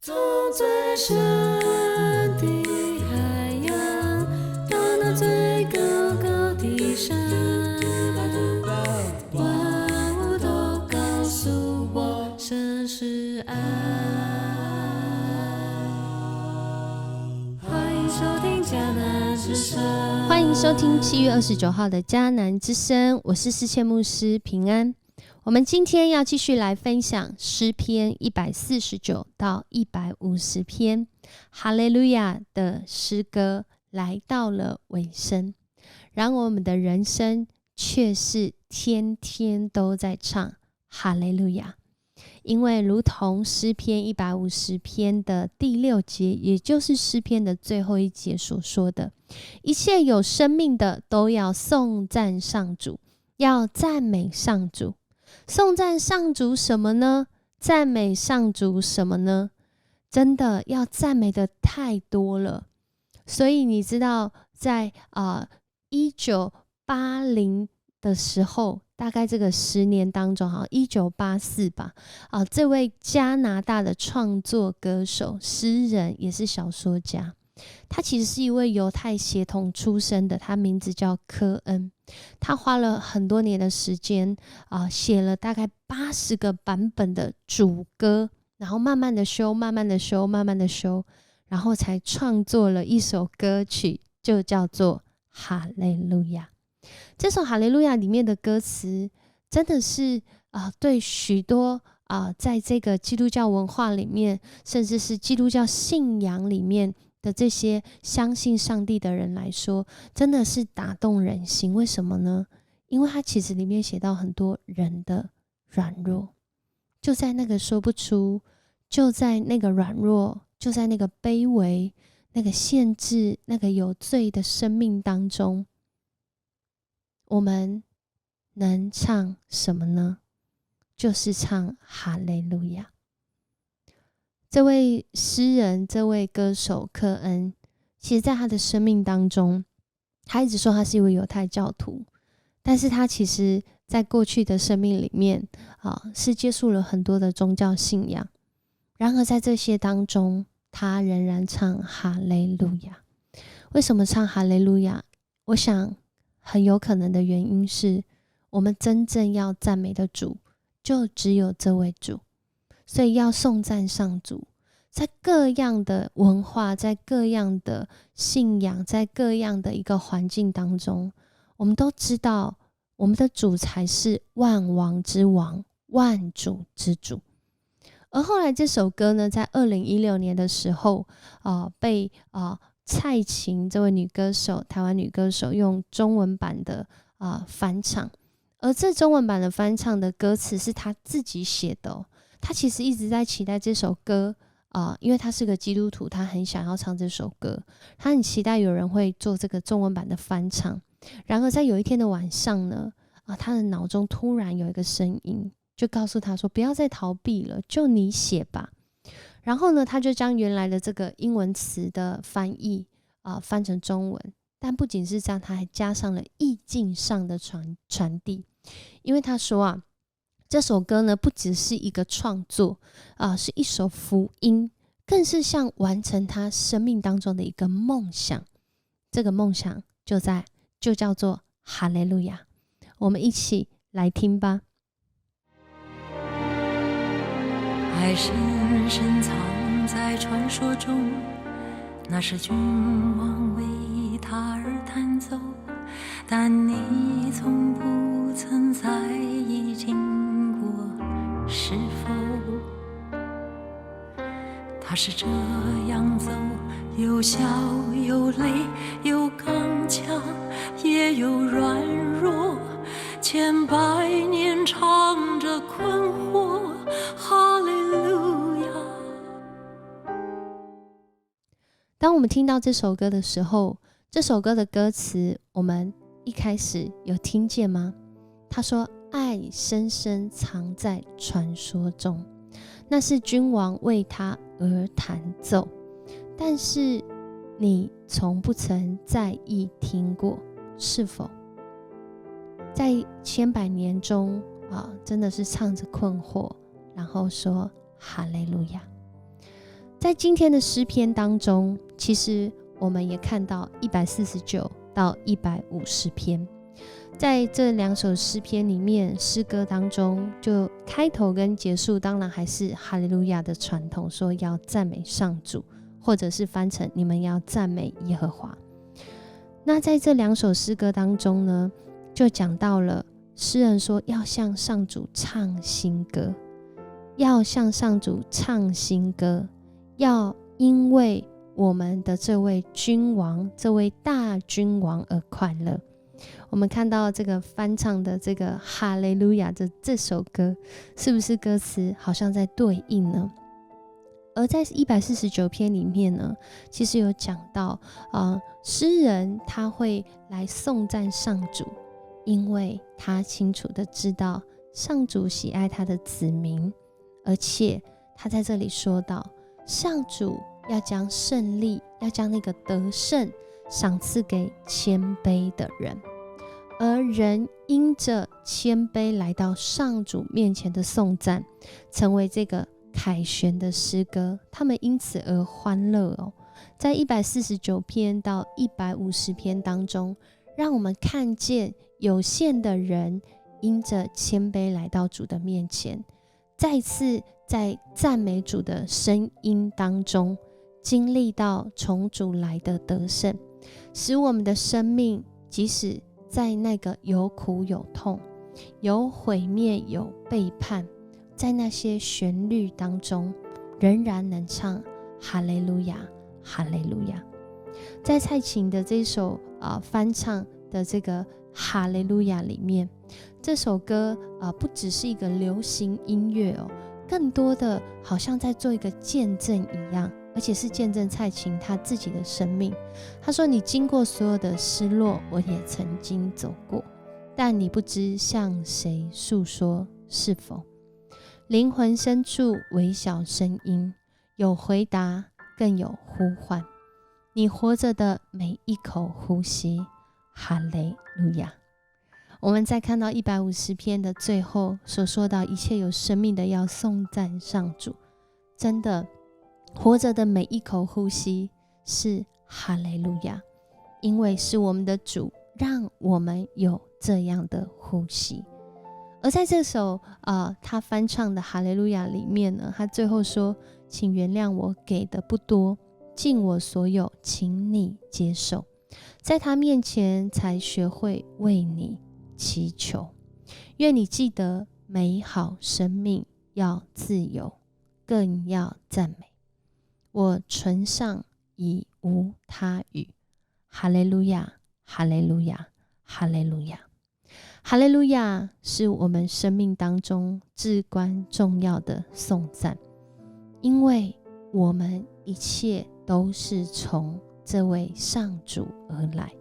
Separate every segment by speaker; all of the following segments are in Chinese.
Speaker 1: 走最深的海洋，到那最高高的山，万物都告诉我，神是爱。欢迎收听迦南之声，
Speaker 2: 欢迎收听7月29号的迦南之声，我是世谦牧师平安。我们今天要继续来分享诗篇149到150篇哈利路亚的诗歌来到了尾声，然而我们的人生却是天天都在唱哈利路亚，因为如同诗篇150篇的第6节，也就是诗篇的最后一节所说的，一切有生命的都要颂赞上主，要赞美上主。颂赞上主什么呢？赞美上主什么呢？真的要赞美的太多了。所以你知道在1980的时候，大概这个10年当中1984吧，这位加拿大的创作歌手、诗人也是小说家，他其实是一位犹太血统出身的，他名字叫科恩。他花了很多年的时间写了大概80个版本的主歌，然后慢慢的修，然后才创作了一首歌曲，就叫做哈利路亚。这首哈利路亚里面的歌词真的是对许多在这个基督教文化里面，甚至是基督教信仰里面的这些相信上帝的人来说，真的是打动人心。为什么呢？因为它其实里面写到很多人的软弱，就在那个说不出，就在那个软弱，就在那个卑微，那个限制，那个有罪的生命当中，我们能唱什么呢？就是唱哈利路亚。这位诗人，这位歌手科恩，其实在他的生命当中，他一直说他是一位犹太教徒，但是他其实在过去的生命里面是接触了很多的宗教信仰，然而在这些当中，他仍然唱哈利路亚。为什么唱哈利路亚？我想很有可能的原因是，我们真正要赞美的主就只有这位主，所以要颂赞上主。在各样的文化，在各样的信仰，在各样的一个环境当中，我们都知道我们的主才是万王之王，万主之主。而后来这首歌呢，在2016年的时候被蔡琴这位女歌手，台湾女歌手用中文版的翻唱，而这中文版的翻唱的歌词是她自己写的她其实一直在期待这首歌因为他是个基督徒，他很想要唱这首歌，他很期待有人会做这个中文版的翻唱。然而在有一天的晚上呢他的脑中突然有一个声音，就告诉他说，不要再逃避了，就你写吧。然后呢，他就将原来的这个英文词的翻译翻成中文，但不仅是这样，他还加上了意境上的传递。因为他说这首歌呢，不只是一个创作是一首福音，更是像完成他生命当中的一个梦想。这个梦想就叫做哈利路亚。我们一起来听吧。
Speaker 1: 爱深深藏在传说中，那是君王为他而弹奏，但你从不曾在意经过是否他是这样走，有笑有泪，有刚强也有软弱，千百年唱着困惑哈利路亚。
Speaker 2: 当我们听到这首歌的时候，这首歌的歌词我们一开始有听见吗？他说，爱深深藏在传说中，那是君王为他而弹奏，但是你从不曾在意听过是否？在千百年中真的是唱着困惑，然后说哈利路亚。在今天的诗篇当中，其实我们也看到149到150篇，在这2首诗篇里面，诗歌当中就开头跟结束当然还是哈利路亚的传统，说要赞美上主，或者是翻成你们要赞美耶和华。那在这2首诗歌当中呢，就讲到了诗人说要向上主唱新歌，要向上主唱新歌，要因为我们的这位君王，这位大君王而快乐。我们看到这个翻唱的这个哈利路亚的这首歌，是不是歌词好像在对应呢？而在149篇里面呢，其实有讲到诗人他会来颂赞上主，因为他清楚的知道上主喜爱他的子民，而且他在这里说到上主要将胜利，要将那个得胜赏赐给谦卑的人，而人因着谦卑来到上主面前的颂赞，成为这个凯旋的诗歌，他们因此而欢乐在149篇到150篇当中，让我们看见有限的人因着谦卑来到主的面前，再次在赞美主的声音当中经历到从主来的得胜，使我们的生命即使在那个有苦有痛，有毁灭有背叛，在那些旋律当中仍然能唱哈利路亚哈利路亚。在蔡琴的这首翻唱的这个哈利路亚里面，这首歌不只是一个流行音乐更多的好像在做一个见证一样，而且是见证蔡琴她自己的生命。她说你经过所有的失落，我也曾经走过，但你不知向谁诉说，是否灵魂深处微小声音，有回答更有呼唤，你活着的每一口呼吸，哈利路亚。我们再看到150篇的最后所说到，一切有生命的要颂赞上主，真的活着的每一口呼吸是哈利路亚，因为是我们的主让我们有这样的呼吸。而在这首他翻唱的哈利路亚里面呢，他最后说，请原谅我给的不多，尽我所有请你接受，在他面前才学会为你祈求，愿你记得美好生命要自由，更要赞美，我唇上已无他语，哈利路亚哈利路亚哈利路亚。哈利路亚是我们生命当中至关重要的颂赞，因为我们一切都是从这位上主而来。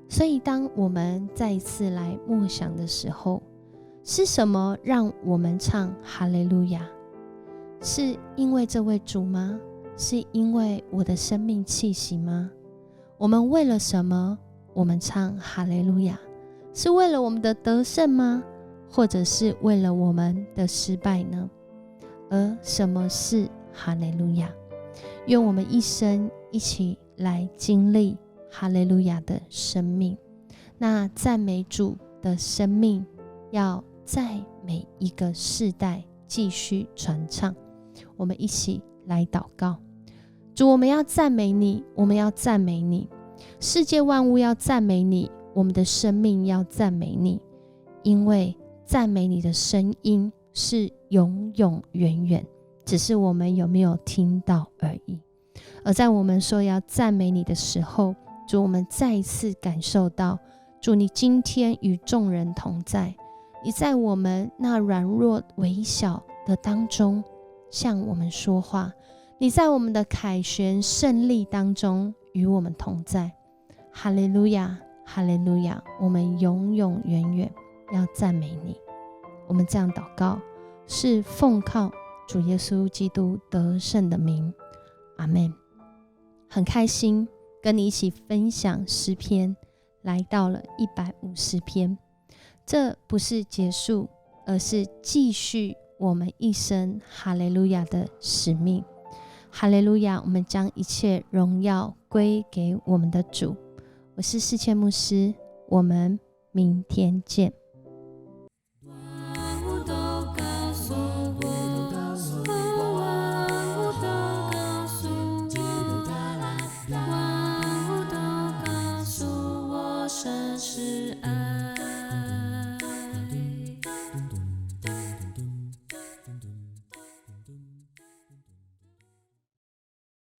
Speaker 2: 所以当我们再一次来默想的时候，是什么让我们唱哈利路亚？是因为这位主吗？是因为我的生命气息吗？我们为了什么我们唱哈利路亚？是为了我们的得胜吗？或者是为了我们的失败呢？而什么是哈利路亚？愿我们一生一起来经历哈利路亚的生命。那赞美主的生命要在每一个世代继续传唱。我们一起来祷告。主，我们要赞美你，我们要赞美你，世界万物要赞美你，我们的生命要赞美你，因为赞美你的声音是永永远远，只是我们有没有听到而已。而在我们说要赞美你的时候，主，我们再一次感受到，主，你今天与众人同在，你在我们那软弱微小的当中向我们说话，你在我们的凯旋胜利当中与我们同在。哈利路亚哈利路亚，我们永永远远要赞美你。我们这样祷告是奉靠主耶稣基督得胜的名，阿们。很开心跟你一起分享诗篇，来到了150篇。这不是结束，而是继续我们一生哈利路亚的使命。哈利路亚，我们将一切荣耀归给我们的主。我是世谦牧师，我们明天见。